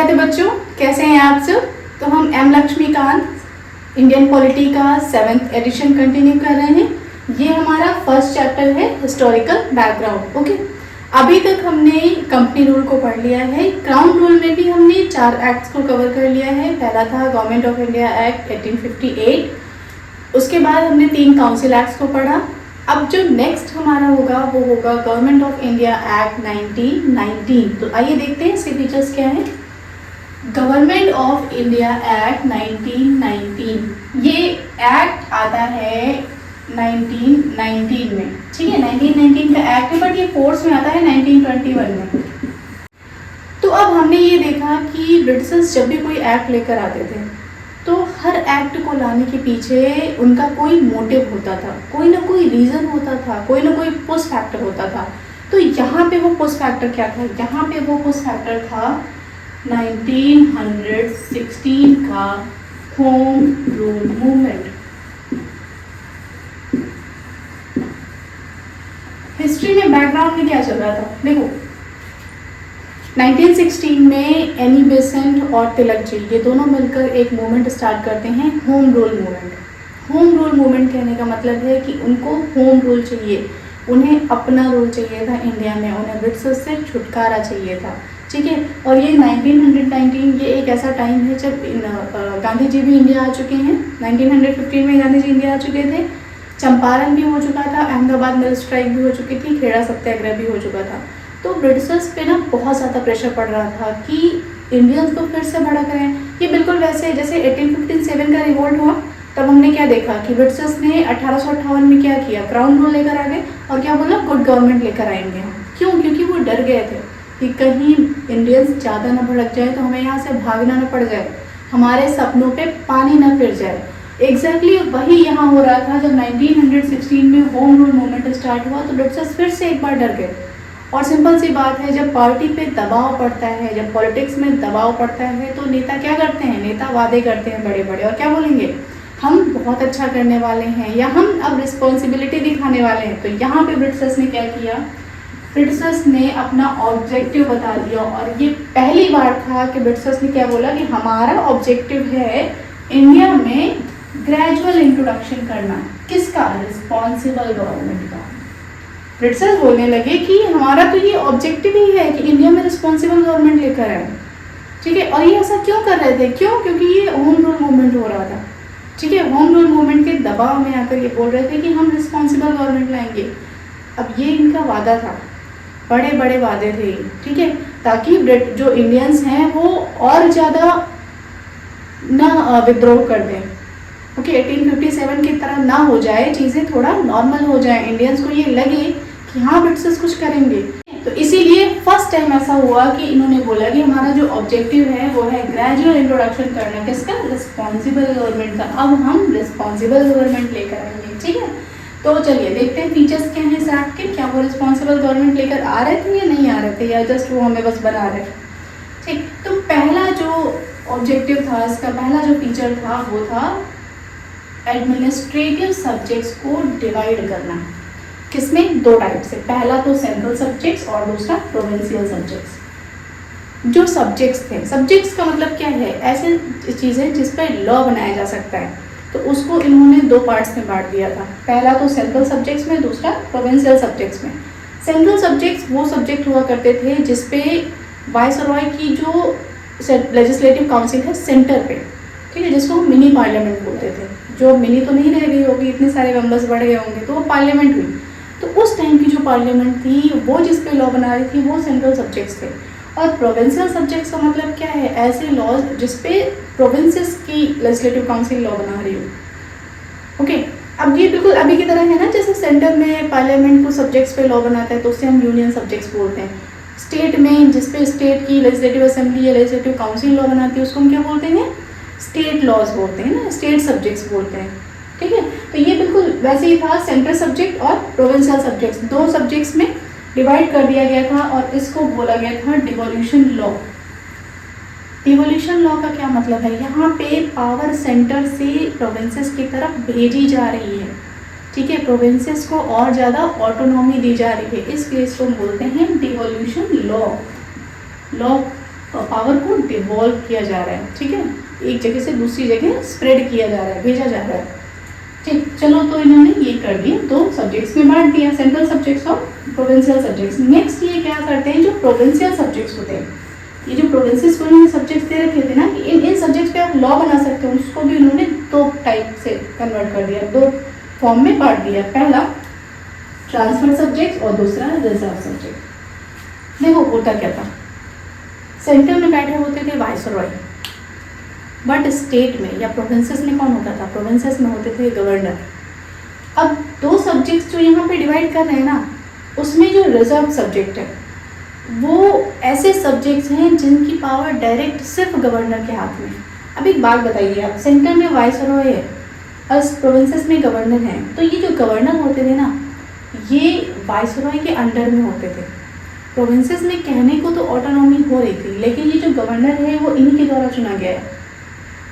नमस्ते बच्चों, कैसे हैं आप सब। तो हम एम लक्ष्मीकांत इंडियन पॉलिटी का 7th एडिशन कंटिन्यू कर रहे हैं। ये हमारा फर्स्ट चैप्टर है हिस्टोरिकल बैकग्राउंड। ओके, अभी तक हमने कंपनी रूल को पढ़ लिया है। क्राउन रूल में भी हमने 4 एक्ट्स को कवर कर लिया है। पहला था गवर्नमेंट ऑफ इंडिया एक्ट 1858। उसके बाद हमने 3 काउंसिल एक्ट्स को पढ़ा। अब जो नेक्स्ट हमारा होगा वो होगा गवर्नमेंट ऑफ इंडिया एक्ट 1919। तो आइए देखते हैं इसके फीचर्स क्या हैं। गवर्नमेंट ऑफ इंडिया एक्ट 1919, ये एक्ट आता है 1919 में, ठीक है। 1919 का एक्ट है, बट ये फोर्स में आता है 1921 में। तो अब हमने ये देखा कि ब्रिटिशर्स जब भी कोई एक्ट लेकर आते थे तो हर एक्ट को लाने के पीछे उनका कोई मोटिव होता था, कोई ना कोई रीज़न होता था, कोई ना कोई पुश फैक्टर होता था। तो यहाँ पे वो पुश फैक्टर क्या था? यहाँ पे वो पुश फैक्टर था 1916 का होम रूल मूवमेंट। हिस्ट्री में बैकग्राउंड में क्या चल रहा था देखो। 1916 में एनी बेसेंट और तिलक जी ये दोनों मिलकर एक मूवमेंट स्टार्ट करते हैं, home rule movement. Home rule movement कहने का मतलब है कि उनको होम रूल चाहिए, उन्हें अपना रूल चाहिए था इंडिया में, उन्हें ब्रिटिशर्स से छुटकारा चाहिए था, ठीक है। और ये 1919 ये एक ऐसा टाइम है जब गांधी जी भी इंडिया आ चुके हैं। 1915 में गांधी जी इंडिया आ चुके थे। चंपारण भी हो चुका था, अहमदाबाद मिल स्ट्राइक भी हो चुकी थी, खेड़ा सत्याग्रह भी हो चुका था। तो ब्रिटिशर्स पे ना बहुत ज़्यादा प्रेशर पड़ रहा था कि इंडियंस को फिर से बड़ा करें। ये बिल्कुल वैसे जैसे 1857 का रिवोल्ट हुआ, तब हमने क्या देखा कि ब्रिटिशर्स ने 1858 में क्या किया, क्राउन रूल लेकर आ गए और क्या बोला, गुड गवर्नमेंट लेकर आएंगे हम। क्यों? क्योंकि वो डर गए थे कि कहीं इंडियंस ज़्यादा ना भड़क जाए तो हमें यहाँ से भागना ना पड़ जाए, हमारे सपनों पे पानी ना फिर जाए। एग्जैक्टली वही यहाँ हो रहा था। जब 1916 में होम रूल मूवमेंट स्टार्ट हुआ तो ब्रिटिशर्स फिर से एक बार डर गए। और सिंपल सी बात है, जब पार्टी पे दबाव पड़ता है, जब पॉलिटिक्स में दबाव पड़ता है तो नेता क्या करते हैं, नेता वादे करते हैं बड़े बड़े और क्या बोलेंगे, हम बहुत अच्छा करने वाले हैं या हम अब रिस्पॉन्सिबिलिटी दिखाने वाले हैं। तो यहाँ पे ब्रिटिशर्स ने क्या किया, ब्रिटिशर्स ने अपना ऑब्जेक्टिव बता दिया। और ये पहली बार था कि ब्रिटिशर्स ने क्या बोला कि हमारा ऑब्जेक्टिव है इंडिया में ग्रेजुअल इंट्रोडक्शन करना। किसका? रिस्पॉन्सिबल गवर्नमेंट का। ब्रिटिशर्स बोलने लगे कि हमारा तो ये ऑब्जेक्टिव ही है कि इंडिया में रिस्पॉन्सिबल गवर्नमेंट लेकर आए, ठीक है। और ये ऐसा क्यों कर रहे थे? क्यों? क्योंकि ये होम रूल मूवमेंट हो रहा था, ठीक है। होम रूल मूवमेंट के दबाव में आकर ये बोल रहे थे कि हम रिस्पॉन्सिबल गवर्नमेंट लाएंगे। अब ये इनका वादा था, बड़े बड़े वादे थे, ठीक है, ताकि जो इंडियंस हैं वो और ज़्यादा ना विद्रोह कर दें। ओके, 1857 की तरह ना हो जाए, चीज़ें थोड़ा नॉर्मल हो जाए, इंडियंस को ये लगे कि हाँ ब्रिटिशर्स कुछ करेंगे। तो इसीलिए फर्स्ट टाइम ऐसा हुआ कि इन्होंने बोला कि हमारा जो ऑब्जेक्टिव है वो है ग्रेजुअल इंट्रोडक्शन करना। किसका? रिस्पॉन्सिबल गवर्नमेंट का। अब हम रिस्पॉन्सिबल गवर्नमेंट लेकर आएंगे, ठीक है। तो चलिए देखते हैं फीचर्स क्या हैं इस एक्ट के। क्या वो रिस्पॉन्सिबल गवर्नमेंट लेकर आ रहे थे या नहीं आ रहे थे, या जस्ट वो हमें बस बना रहे, ठीक। तो पहला जो ऑब्जेक्टिव था, इसका पहला जो फीचर था वो था एडमिनिस्ट्रेटिव सब्जेक्ट्स को डिवाइड करना। किसमें? 2 टाइप से। पहला तो सेंट्रल सब्जेक्ट्स और दूसरा प्रोविंशियल सब्जेक्ट्स। जो सब्जेक्ट्स थे, सब्जेक्ट्स का मतलब क्या है, ऐसे चीज़ें जिस पर लॉ बनाया जा सकता है, तो उसको इन्होंने 2 पार्ट्स में बांट दिया था। पहला तो सेंट्रल सब्जेक्ट्स में, दूसरा प्रोविंशियल सब्जेक्ट्स में। सेंट्रल सब्जेक्ट्स वो सब्जेक्ट हुआ करते थे जिसपे वायसरॉय की जो लेजिस्लेटिव काउंसिल है सेंटर पे, ठीक है, जिसको मिनी पार्लियामेंट बोलते थे। जो मिनी तो नहीं रह गई होगी, इतने सारे मेंबर्स बढ़ गए होंगे, तो वो पार्लियामेंट हुई। तो उस टाइम की जो पार्लियामेंट थी वो जिस पे लॉ बना रही थी वो सेंट्रल सब्जेक्ट्स थे। और प्रोविंशियल सब्जेक्ट्स का मतलब क्या है, ऐसे लॉज जिस पे प्रोविंसेस की लेजिस्लेटिव काउंसिल लॉ बना रही हो। ओके, अब ये बिल्कुल अभी की तरह है ना, जैसे सेंटर में पार्लियामेंट को सब्जेक्ट्स पे लॉ बनाता है तो उससे हम यूनियन सब्जेक्ट्स बोलते हैं। स्टेट में जिस पे स्टेट की लेजिस्लेटिव असेंबली या लेजिस्लेटिव काउंसिल लॉ बनाती है उसको हम क्या बोलते हैं, स्टेट लॉज बोलते हैं ना, स्टेट सब्जेक्ट्स बोलते हैं, ठीक है। तो ये बिल्कुल वैसे ही था, सेंट्रल सब्जेक्ट और प्रोविंशियल सब्जेक्ट्स 2 सब्जेक्ट्स में डिवाइड कर दिया गया था। और इसको बोला गया था डिवोल्यूशन लॉ। डिवोल्यूशन लॉ का क्या मतलब है, यहाँ पे पावर सेंटर से प्रोविंसेस की तरफ भेजी जा रही है, ठीक है, प्रोविंसेस को और ज़्यादा ऑटोनॉमी दी जा रही है, इसलिए इसको बोलते हैं डिवोल्यूशन लॉ। लॉ पावर को डिवॉल्व किया जा रहा है, ठीक है, एक जगह से दूसरी जगह स्प्रेड किया जा रहा है, भेजा जा रहा है। ठीक, चलो तो इन्होंने ये कर दिया, दो सब्जेक्ट्स में बांट दिया, सेंट्रल सब्जेक्ट्स और प्रोविंशियल सब्जेक्ट्स। नेक्स्ट ये क्या करते हैं, जो प्रोविंशियल सब्जेक्ट्स होते हैं, ये जो प्रोविंसेस को इन्होंने सब्जेक्ट्स दे रखे थे ना, इन सब्जेक्ट्स पे आप लॉ बना सकते हो, उसको भी उन्होंने दो टाइप से कन्वर्ट कर दिया, दो फॉर्म में बांट दिया। पहला ट्रांसफर सब्जेक्ट और दूसरा रिजर्व सब्जेक्ट। देखो होता क्या था, सेंटर में बैठे होते थे वाइसरॉय, बट स्टेट में या प्रोविंसेस में कौन होता था, प्रोविंसेस में होते थे गवर्नर। अब दो सब्जेक्ट्स जो यहाँ पे डिवाइड कर रहे हैं ना, उसमें जो रिजर्व सब्जेक्ट है वो ऐसे सब्जेक्ट्स हैं जिनकी पावर डायरेक्ट सिर्फ गवर्नर के हाथ में। अब एक बात बताइए आप, सेंटर में वाइसरॉय है और प्रोविंसेस में गवर्नर है, तो ये जो गवर्नर होते थे ना, ये वाइसरॉय के अंडर में होते थे। प्रोविंसेस में कहने को तो ऑटोनॉमी हो रही थी, लेकिन ये जो गवर्नर है वो इन्हीं के द्वारा चुना गया है।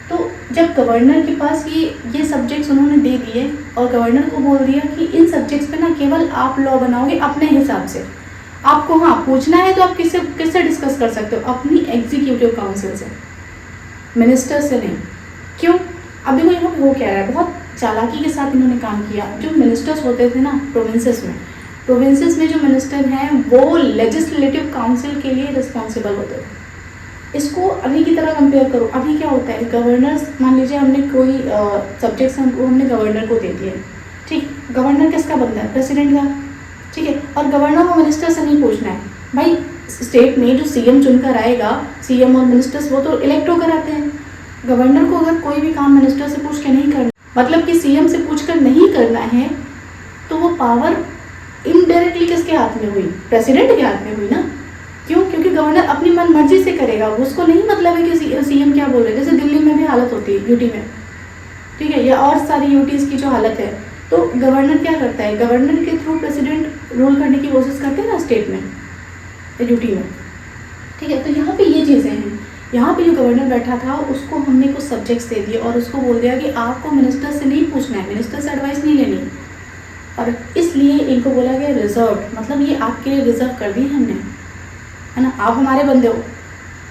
तो जब गवर्नर के पास ये सब्जेक्ट्स उन्होंने दे दिए और गवर्नर को बोल दिया कि इन सब्जेक्ट्स पे ना केवल आप लॉ बनाओगे अपने हिसाब से, आपको हाँ पूछना है तो आप किससे डिस्कस कर सकते हो, अपनी एग्जीक्यूटिव काउंसिल से, मिनिस्टर से नहीं। क्यों? अब देखो यहाँ पे हो क्या रहा है, बहुत चालाकी के साथ इन्होंने काम किया। जो मिनिस्टर्स होते थे ना प्रोविंसेस में जो मिनिस्टर हैं वो लेजिस्लेटिव काउंसिल के लिए रिस्पॉन्सिबल होते थे। इसको अभी की तरह कंपेयर करो, अभी क्या होता है, गवर्नर्स, मान लीजिए हमने कोई सब्जेक्ट्स हमने गवर्नर को दे दिए, ठीक, गवर्नर किसका बनता है, प्रेसिडेंट का, ठीक है, और गवर्नर को मिनिस्टर से नहीं पूछना है। भाई स्टेट में जो सीएम चुनकर आएगा, सीएम और मिनिस्टर्स वो तो इलेक्ट होकर आते हैं। गवर्नर को अगर कोई भी काम मिनिस्टर से पूछ के नहीं करना, मतलब कि सीएम से पूछ कर नहीं करना है, तो वो पावर इनडायरेक्टली किसके हाथ में हुई, प्रेसिडेंट के हाथ में हुई ना। क्यों? क्योंकि गवर्नर अपनी मन मर्जी से करेगा, उसको नहीं मतलब है कि सीएम क्या बोल रहे हैं। जैसे दिल्ली में भी हालत होती है, यूटी में, ठीक है, या और सारी यूटीज़ की जो हालत है, तो गवर्नर क्या करता है, गवर्नर के थ्रू प्रेसिडेंट रूल करने की कोशिश करते हैं ना स्टेट में, यूटी में, ठीक है। तो यहाँ पे ये चीज़ें हैं, यहाँ पे जो गवर्नर बैठा था उसको हमने कुछ सब्जेक्ट्स दे दिए और उसको बोल दिया कि आपको मिनिस्टर से नहीं पूछना है, मिनिस्टर से एडवाइस नहीं लेनी, और इसलिए इनको बोला गया रिजर्व, मतलब ये आपके लिए रिजर्व कर दिए हमने, है ना। आप हमारे बंदे हो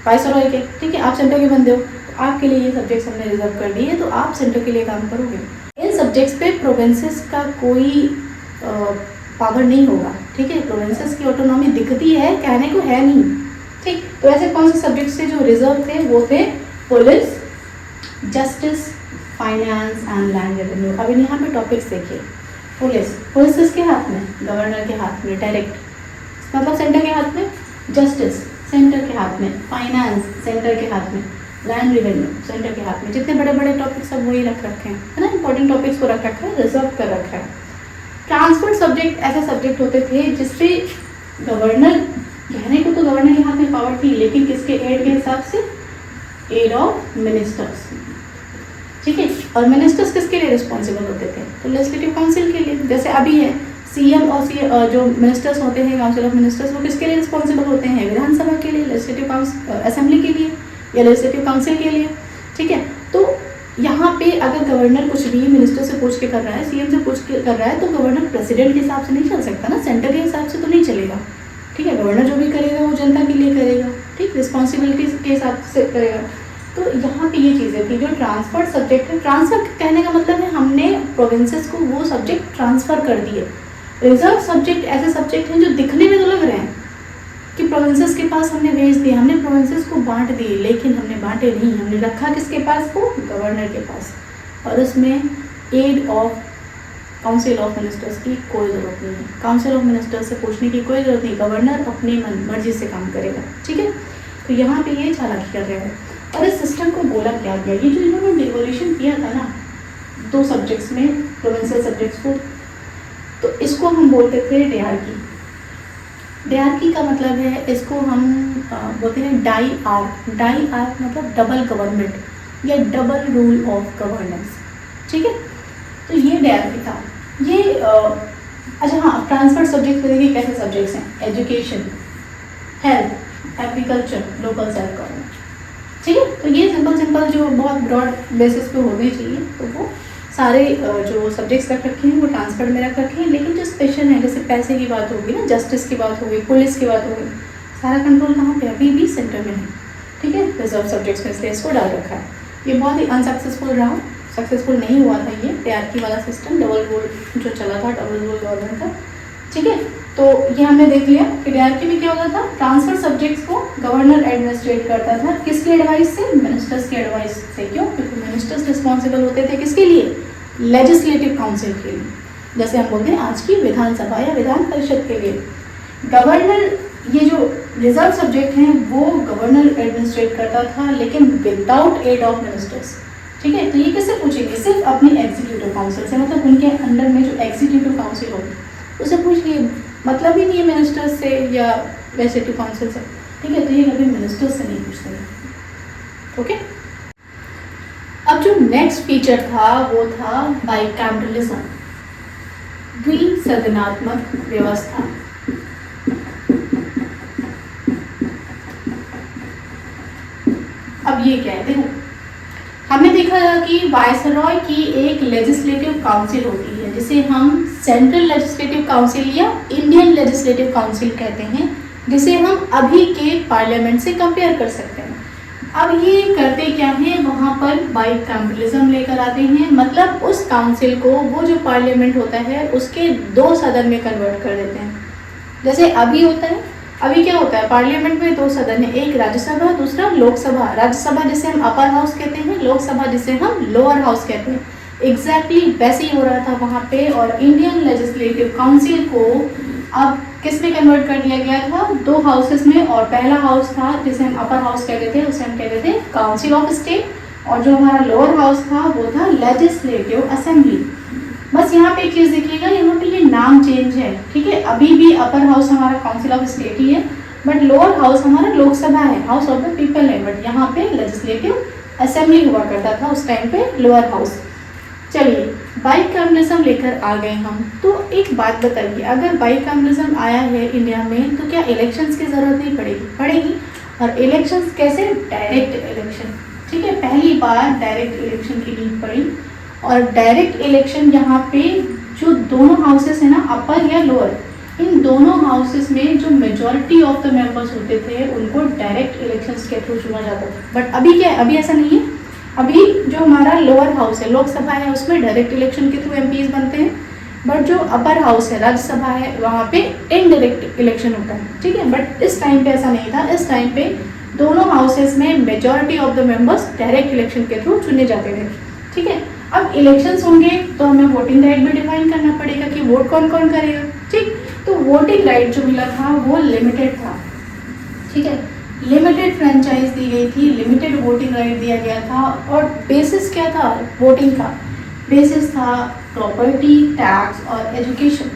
वाइसरॉय के, ठीक है, आप सेंटर के बंदे हो, तो आपके लिए ये सब्जेक्ट्स हमने रिजर्व कर दिए, तो आप सेंटर के लिए काम करोगे। इन सब्जेक्ट्स पे प्रोविंसेस का कोई पावर नहीं होगा, ठीक है, प्रोविंसेस की ऑटोनॉमी दिखती है, कहने को है नहीं, ठीक। तो ऐसे कौन से सब्जेक्ट्स थे जो रिजर्व थे, वो थे police, justice, finance and land revenue. अब यहाँ पे टॉपिक्स देखिए, पुलिस किसके हाथ में, गवर्नर के हाथ में डायरेक्ट, मतलब सेंटर के हाथ में, जस्टिस सेंटर के हाथ में, फाइनेंस सेंटर के हाथ में, लैंड रेवेन्यू सेंटर के हाथ में। जितने बड़े बड़े टॉपिक्स सब वही रख रखे हैं, है ना, इंपॉर्टेंट टॉपिक्स को रख रखा है, रिजर्व कर रखा है। ट्रांसफर सब्जेक्ट ऐसे सब्जेक्ट होते थे जिसपे गवर्नर, कहने को तो गवर्नर के हाथ में पावर थी, लेकिन किसके एड के हिसाब से, एड ऑफ मिनिस्टर्स, ठीक है। और मिनिस्टर्स किसके लिए रिस्पॉन्सिबल होते थे, तो लेजिस्लेटिव काउंसिल के लिए। जैसे अभी है सीएम और जो मिनिस्टर्स होते हैं, काउंसिल ऑफ मिनिस्टर्स, वो किसके लिए रिस्पॉन्सिबल होते हैं, विधानसभा के लिए, लेजिस्लेटिव असेंबली के लिए या लेजिस्लेटिव काउंसिल के लिए, ठीक है। तो यहाँ पे अगर गवर्नर कुछ भी मिनिस्टर से पूछ के कर रहा है, सीएम से पूछ के कर रहा है, तो गवर्नर प्रेसिडेंट के हिसाब से नहीं चल सकता ना, सेंटर के हिसाब से तो नहीं चलेगा, ठीक है। गवर्नर जो भी करेगा वो जनता के लिए करेगा, ठीक, रिस्पॉन्सिबिलिटीज के हिसाब से करेगा। तो यहाँ पे ये चीज़ें थी जो ट्रांसफर सब्जेक्ट है। ट्रांसफर कहने का मतलब है हमने प्रोविंसेस को वो सब्जेक्ट ट्रांसफर कर दिए। रिजर्व सब्जेक्ट ऐसे सब्जेक्ट हैं जो दिखने में तो लग रहे हैं कि प्रोविंसेस के पास हमने भेज दिए, हमने प्रोविंसेस को बांट दिए, लेकिन हमने बांटे नहीं, हमने रखा किसके पास को, गवर्नर के पास। और उसमें aid of council of ministers की कोई ज़रूरत नहीं है, काउंसिल ऑफ मिनिस्टर्स से पूछने की कोई ज़रूरत नहीं, गवर्नर अपनी मर्जी से काम करेगा, ठीक है। तो यहाँ पे ये चालाकी कर रहे हैं। और इस सिस्टम को बोला क्या गया, ये जो इन्होंने डिवोल्यूशन किया था ना दो सब्जेक्ट्स में, प्रोविंशियल सब्जेक्ट्स को, तो इसको हम बोलते थे डेयार्की। डेयार्की का मतलब है, इसको हम बोलते हैं डाई आर्क मतलब डबल गवर्नमेंट या डबल रूल ऑफ गवर्नेंस, ठीक है। तो ये डेयार्की था। ये अच्छा हाँ, ट्रांसफर सब्जेक्ट देखिए कैसे सब्जेक्ट्स हैं, education, health, agriculture, local self government, ठीक है। तो ये सिंपल जो बहुत ब्रॉड बेसिस पे होने चाहिए, तो वो सारे जो सब्जेक्ट्स रख रखे हैं वो ट्रांसफर में रख रखे हैं। लेकिन जो स्पेशल है, जैसे पैसे की बात होगी ना, जस्टिस की बात होगी, पुलिस की बात होगी, सारा कंट्रोल कहाँ पे, अभी भी सेंटर में है। ठीक है, रिजर्व सब्जेक्ट्स में इसलिए इसको डाल रखा है। ये बहुत ही अनसक्सेसफुल रहा, सक्सेसफुल नहीं हुआ था ये टीआरपी वाला सिस्टम, डबल रोल जो चला था, डबल रोल गवर्नमेंट का। ठीक है, तो ये हमने देख लिया कि टीआरपी में क्या होता था, ट्रांसफर सब्जेक्ट्स को गवर्नर एडमिनिस्ट्रेट करता था, किसकी एडवाइस से, मिनिस्टर्स की एडवाइस से। क्यों? क्योंकि मिनिस्टर्स रिस्पॉन्सिबल होते थे किसके लिए, लेजिस्लेटिव काउंसिल के लिए, जैसे हम बोलते हैं आज की विधानसभा या विधान परिषद के लिए। गवर्नर, ये जो रिजर्व सब्जेक्ट हैं वो गवर्नर एडमिनिस्ट्रेट करता था, लेकिन विदाउट एड ऑफ मिनिस्टर्स। ठीक है, तो ये किससे पूछेंगे, सिर्फ अपनी एग्जीक्यूटिव काउंसिल से, मतलब उनके अंडर में जो एग्जीक्यूटिव काउंसिल होगी उसे पूछ लिए, मतलब ही नहीं है मिनिस्टर्स से या लेजिस्लेटिव काउंसिल से। ठीक है, तो ये कभी मिनिस्टर्स से नहीं पूछते। ओके, अब जो नेक्स्ट फीचर था वो था बाइकैमरलिज्म, द्विसदनात्मक व्यवस्था। अब ये क्या है, देखो हमने देखा था कि वायसरॉय की एक लेजिस्लेटिव काउंसिल होती है जिसे हम सेंट्रल लेजिस्लेटिव काउंसिल या इंडियन लेजिस्लेटिव काउंसिल कहते हैं, जिसे हम अभी के पार्लियामेंट से कंपेयर कर सकते हैं। अब ये करते क्या है, वहाँ पर बाइकैमरलिज्म लेकर आते हैं, मतलब उस काउंसिल को वो जो पार्लियामेंट होता है उसके 2 सदन में कन्वर्ट कर देते हैं। जैसे अभी होता है, अभी क्या होता है, पार्लियामेंट में 2 सदन है, एक राज्यसभा दूसरा लोकसभा। राज्यसभा जिसे हम अपर हाउस कहते हैं, लोकसभा जिसे हम लोअर हाउस कहते हैं। एग्जैक्टली वैसे ही हो रहा था वहाँ पे, और इंडियन लेजिस्लेटिव काउंसिल को अब किस में कन्वर्ट कर दिया गया था, 2 हाउसेस में। और पहला हाउस था जिसे हम अपर हाउस कहते थे, उसे हम कहते थे काउंसिल ऑफ स्टेट, और जो हमारा लोअर हाउस था वो था लेजिस्लेटिव असेंबली। बस यहाँ पे एक चीज़ देखिएगा, यहाँ पे ये नाम चेंज है। ठीक है, अभी भी अपर हाउस हमारा काउंसिल ऑफ स्टेट ही है, बट लोअर हाउस हमारा लोकसभा है, हाउस ऑफ द पीपल है, बट यहाँ पे लेजिस्लेटिव असेंबली हुआ करता था उस टाइम पे, लोअर हाउस। चलिए, बाइकैमरलिज्म लेकर आ गए हम, तो एक बात बताइए, अगर बाइकैमरलिज्म आया है इंडिया में तो क्या इलेक्शंस की ज़रूरत नहीं पड़ेगी? पड़ेगी। और इलेक्शंस कैसे? Direct election. ठीक है, पहली बार डायरेक्ट इलेक्शन की नीड पड़ी, और डायरेक्ट इलेक्शन यहाँ पे जो दोनों हाउसेस है ना, अपर या लोअर, इन दोनों हाउसेस में जो मेजॉरिटी ऑफ द मेंबर्स होते थे उनको डायरेक्ट इलेक्शंस के थ्रू चुना जाता था। बट अभी क्या है, अभी ऐसा नहीं है। अभी जो हमारा लोअर हाउस है, लोकसभा है, उसमें डायरेक्ट इलेक्शन के थ्रू एमपीज बनते हैं, बट जो अपर हाउस है, राज्यसभा है, वहाँ पे इनडायरेक्ट इलेक्शन होता है। ठीक है, बट इस टाइम पे ऐसा नहीं था। इस टाइम पे दोनों हाउसेस में majority of the members direct election के थ्रू चुने जाते थे। ठीक है, अब इलेक्शंस होंगे तो हमें वोटिंग राइट भी डिफाइन करना पड़ेगा कि वोट कौन कौन करेगा। ठीक, तो वोटिंग राइट जो मिला था वो लिमिटेड था। ठीक है, लिमिटेड फ्रेंचाइज दी गई थी, लिमिटेड वोटिंग राइट दिया गया था, और बेसिस क्या था वोटिंग का? बेसिस था प्रॉपर्टी, टैक्स और एजुकेशन।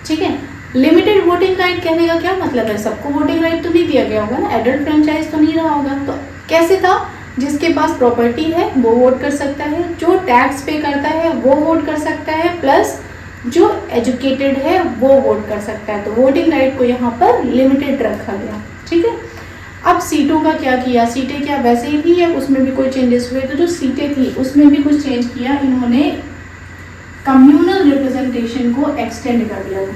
ठीक है, लिमिटेड वोटिंग राइट कहने का क्या मतलब है? सबको वोटिंग राइट तो नहीं दिया गया होगा ना, एडल्ट फ्रेंचाइज तो नहीं रहा होगा। तो कैसे था? जिसके पास प्रॉपर्टी है वो वोट कर सकता है, जो टैक्स पे करता है वो वोट कर सकता है, प्लस जो एजुकेटेड है वो वोट कर सकता है। तो वोटिंग राइट को यहाँ पर लिमिटेड रखा गया। ठीक है, अब सीटों का क्या किया? सीटें क्या वैसे ही थी या उसमें भी कोई चेंजेस हुए? तो जो सीटें थी उसमें भी कुछ चेंज किया इन्होंने, कम्युनल रिप्रेजेंटेशन को एक्सटेंड कर दिया।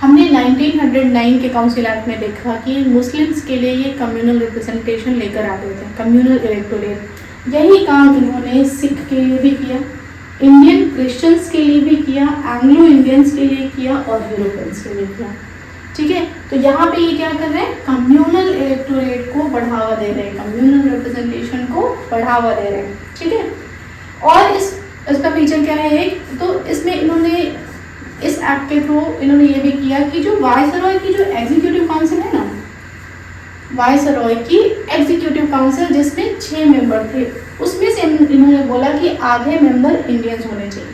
हमने 1909 के काउंसिल एक्ट में देखा कि मुस्लिम्स के लिए ये कम्युनल रिप्रेजेंटेशन लेकर आते थे, कम्युनल इलेक्टोरेट। यही काम इन्होंने सिख के लिए भी किया, इंडियन क्रिश्चियंस के लिए भी किया, एंग्लो इंडियंस के लिए किया और यूरोपियंस के लिए किया। ठीक है, तो यहाँ पे ये क्या कर रहे हैं? कम्युनल इलेक्टोरेट को बढ़ावा दे रहे हैं, कम्युनल रिप्रेजेंटेशन को बढ़ावा दे रहे हैं। ठीक है, और इसका फीचर क्या है? एक तो इसमें इन्होंने इस एक्ट के थ्रू इन्होंने ये भी किया कि जो वायसरॉय की जो एग्जीक्यूटिव काउंसिल है ना, वायसरॉय की एग्जीक्यूटिव काउंसिल जिसमें 6 मेंबर थे, उसमें से इन्होंने बोला कि आधे मेंबर इंडियंस होने चाहिए,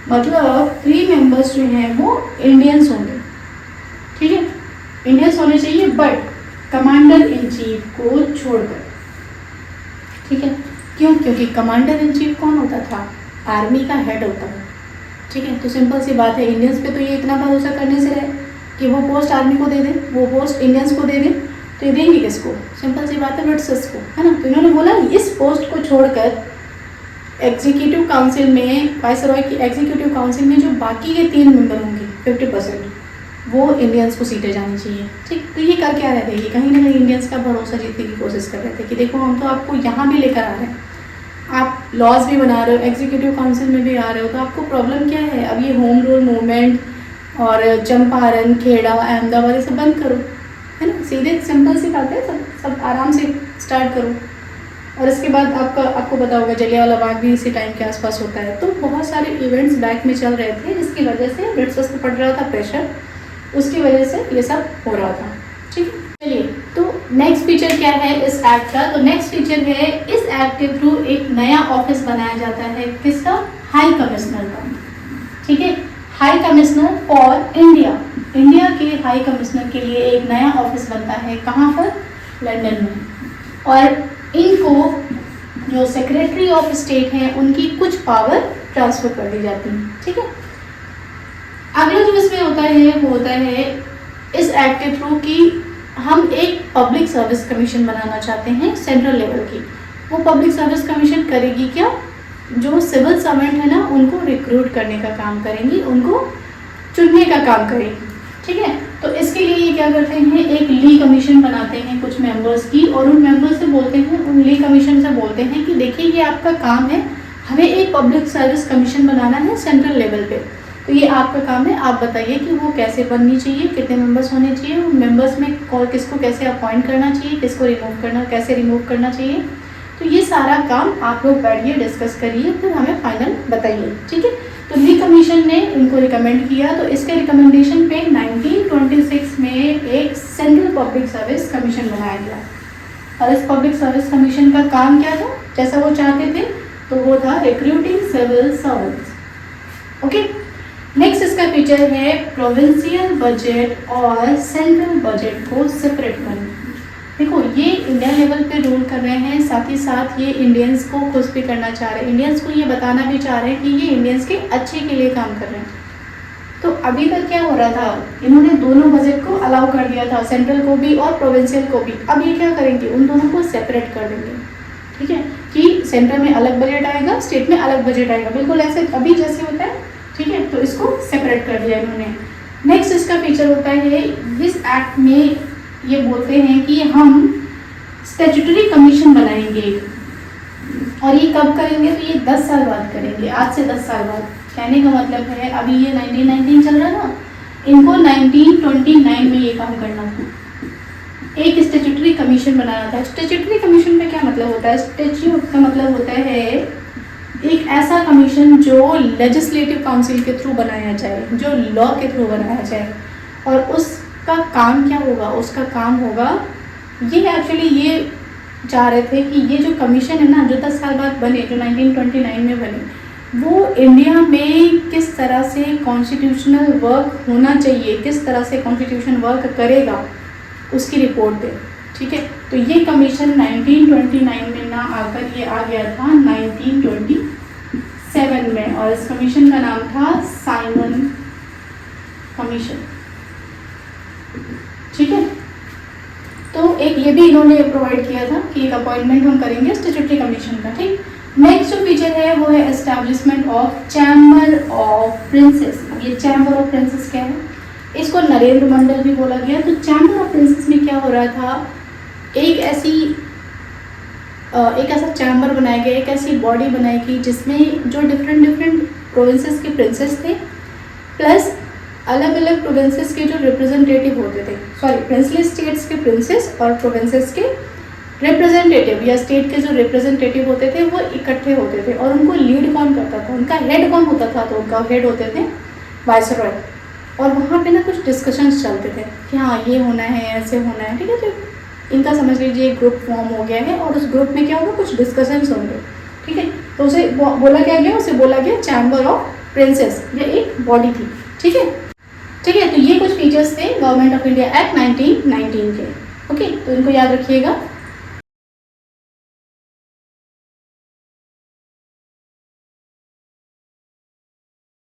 मतलब 3 मेंबर्स जो हैं वो इंडियंस होंगे। ठीक है, इंडियंस होने चाहिए, बट कमांडर इन चीफ को छोड़कर। ठीक है, क्यों? क्योंकि कमांडर इन चीफ कौन होता था? आर्मी का हेड होता है। ठीक है, तो सिंपल सी बात है, इंडियंस पे तो ये इतना भरोसा करने से रहे कि वो पोस्ट आर्मी को दे दें, वो पोस्ट इंडियंस को दे दें, तो ये देंगे किसको? सिंपल सी बात है, ब्रिटिशर्स को, है ना। तो इन्होंने बोला इस पोस्ट को छोड़कर एग्जीक्यूटिव काउंसिल में, वायसरॉय की एग्जीक्यूटिव काउंसिल में जो बाकी के 3 मेंबर होंगे 50%, वो इंडियंस को सीटें जानी चाहिए। ठीक, तो ये कर क्या रहे थे, ये कहीं ना कहीं इंडियंस का भरोसा जीतने की कोशिश कर रहे थे कि देखो हम तो आपको यहाँ भी लेकर आ रहे हैं, आप लॉज भी बना रहे हो, एग्जीक्यूटिव काउंसिल में भी आ रहे हो, तो आपको प्रॉब्लम क्या है। अब ये होम रूल मूवमेंट और चंपारण, खेड़ा, अहमदाबाद ये सब बंद करो, है ना, सीधे सिंपल सी बात है, सब आराम से स्टार्ट करो। और इसके बाद आपको पता होगा जलियांवाला बाग भी इसी टाइम के आसपास होता है। तो बहुत सारे इवेंट्स बैक में चल रहे थे, जिसकी वजह से ब्रिटिशर्स को पड़ रहा था प्रेशर, उसकी वजह से ये सब हो रहा था। ठीक है, चलिए तो नेक्स्ट फीचर क्या है इस एक्ट का। तो नेक्स्ट फीचर है इस एक्ट के थ्रू एक नया ऑफिस बनाया जाता है, किसका, हाई कमिश्नर का। ठीक है, high commissioner for India, India के हाई कमिश्नर के लिए एक नया ऑफिस बनता है, कहाँ पर, लंदन में। और इनको जो सेक्रेटरी ऑफ स्टेट हैं उनकी कुछ पावर ट्रांसफर कर दी जाती है। ठीक है, अगला जो इसमें होता है वो होता है इस एक्ट के थ्रू कि हम एक पब्लिक सर्विस कमीशन बनाना चाहते हैं सेंट्रल लेवल की। वो पब्लिक सर्विस कमीशन करेगी क्या, जो सिविल सर्वेंट है ना उनको रिक्रूट करने का काम करेंगी, उनको चुनने का काम करेगी। ठीक है, तो इसके लिए ये क्या करते हैं, एक ली कमीशन बनाते हैं कुछ मेंबर्स की, और उन मेंबर्स से बोलते हैं, उन ली कमीशन से बोलते हैं कि देखिए ये आपका काम है, हमें एक पब्लिक सर्विस कमीशन बनाना है सेंट्रल लेवल पे, तो ये आपका काम है, आप बताइए कि वो कैसे बननी चाहिए, कितने मेंबर्स होने चाहिए, उन मेंबर्स में किसको कैसे अपॉइंट करना चाहिए, किसको कैसे रिमूव करना चाहिए। तो ये सारा काम आप लोग बैठिए, डिस्कस करिए, फिर हमें फाइनल बताइए। ठीक है, तो ली कमीशन ने इनको रिकमेंड किया, तो इसके रिकमेंडेशन पे 1926 में एक सेंट्रल पब्लिक सर्विस कमीशन बनाया गया। और इस पब्लिक सर्विस कमीशन का काम क्या था, जैसा वो चाहते थे, तो वो था recruiting civil servants. Okay, next इसका फीचर है प्रोविंशियल बजट और सेंट्रल बजट को सेपरेट करना। देखो ये इंडिया लेवल पे रूल कर रहे हैं, साथ ही साथ ये इंडियंस को खुश भी करना चाह रहे हैं, इंडियंस को ये बताना भी चाह रहे हैं कि ये इंडियंस के अच्छे के लिए काम कर रहे हैं। तो अभी तक क्या हो रहा था, इन्होंने दोनों बजट को अलाउ कर दिया था, सेंट्रल को भी और प्रोविंशियल को भी। अब ये क्या करेंगे, उन दोनों को सेपरेट कर देंगे। ठीक है, कि सेंटर में अलग बजट आएगा, स्टेट में अलग बजट आएगा, बिल्कुल ऐसे अभी जैसे होता है। ठीक है, तो इसको सेपरेट कर दिया इन्होंने। नेक्स्ट इसका फीचर होता है, इस एक्ट में ये बोलते हैं कि हम स्टैट्यूटरी कमीशन बनाएंगे, और ये कब करेंगे, तो ये 10 साल बाद करेंगे, आज से 10 साल बाद। कहने का मतलब है अभी ये 1919 चल रहा है ना, इनको 1929 में ये काम करना था, एक स्टैट्यूटरी कमीशन बनाना था। स्टैट्यूटरी कमीशन का क्या मतलब होता है, स्टैट्यूट का मतलब होता है एक ऐसा कमीशन जो लेजिस्लेटिव काउंसिल के थ्रू बनाया जाए, जो लॉ के थ्रू बनाया जाए। और उसका काम क्या होगा, उसका काम होगा, ये एक्चुअली ये चाह रहे थे कि ये जो कमीशन है ना, जो 10 साल बाद बने, जो 1929 में बने, वो इंडिया में किस तरह से कॉन्स्टिट्यूशनल वर्क होना चाहिए, किस तरह से कॉन्स्टिट्यूशन वर्क करेगा, उसकी रिपोर्ट दे। ठीक है, तो ये कमीशन 1929 में ना आकर ये आ गया था 1927 में, और इस कमीशन का नाम था साइमन कमीशन। ठीक है, तो एक ये भी इन्होंने प्रोवाइड किया था कि एक अपॉइंटमेंट हम करेंगे स्टैट्यूटरी कमीशन का। ठीक, नेक्स्ट जो फीचर है वो है establishment of chamber of princess. ये चैम्बर ऑफ प्रिंसेस क्या है, इसको नरेंद्र मंडल भी बोला गया। तो चैम्बर ऑफ प्रिंसेस में क्या हो रहा था, एक ऐसा चैम्बर बनाया गया, एक ऐसी बॉडी बनाई गई जिसमें जो डिफरेंट प्रोविंसेस के प्रिंसेस थे, प्लस अलग अलग प्रोविंसेस के जो रिप्रेजेंटेटिव होते थे, प्रिंसली स्टेट्स के प्रिंसेस और प्रोविंसेस के रिप्रेजेंटेटिव या स्टेट के जो रिप्रेजेंटेटिव होते थे वो इकट्ठे होते थे। और उनको लीड कौन करता था, उनका हेड कौन होता था, तो उनका हेड होते थे वाइसरॉय। और वहाँ पे ना कुछ डिस्कशंस चलते थे कि हाँ ये होना है, ऐसे होना है। ठीक है, तो इनका समझ लीजिए एक ग्रुप फॉर्म हो गया है, और उस ग्रुप में क्या होगा, कुछ डिस्कशंस होंगे। ठीक है, तो उसे बोला क्या गया, उसे बोला गया चैम्बर ऑफ प्रिंसेस, ये एक बॉडी थी। ठीक है, तो ये कुछ फीचर्स थे गवर्नमेंट ऑफ इंडिया एक्ट 1919 के। ओके, तो इनको याद रखिएगा।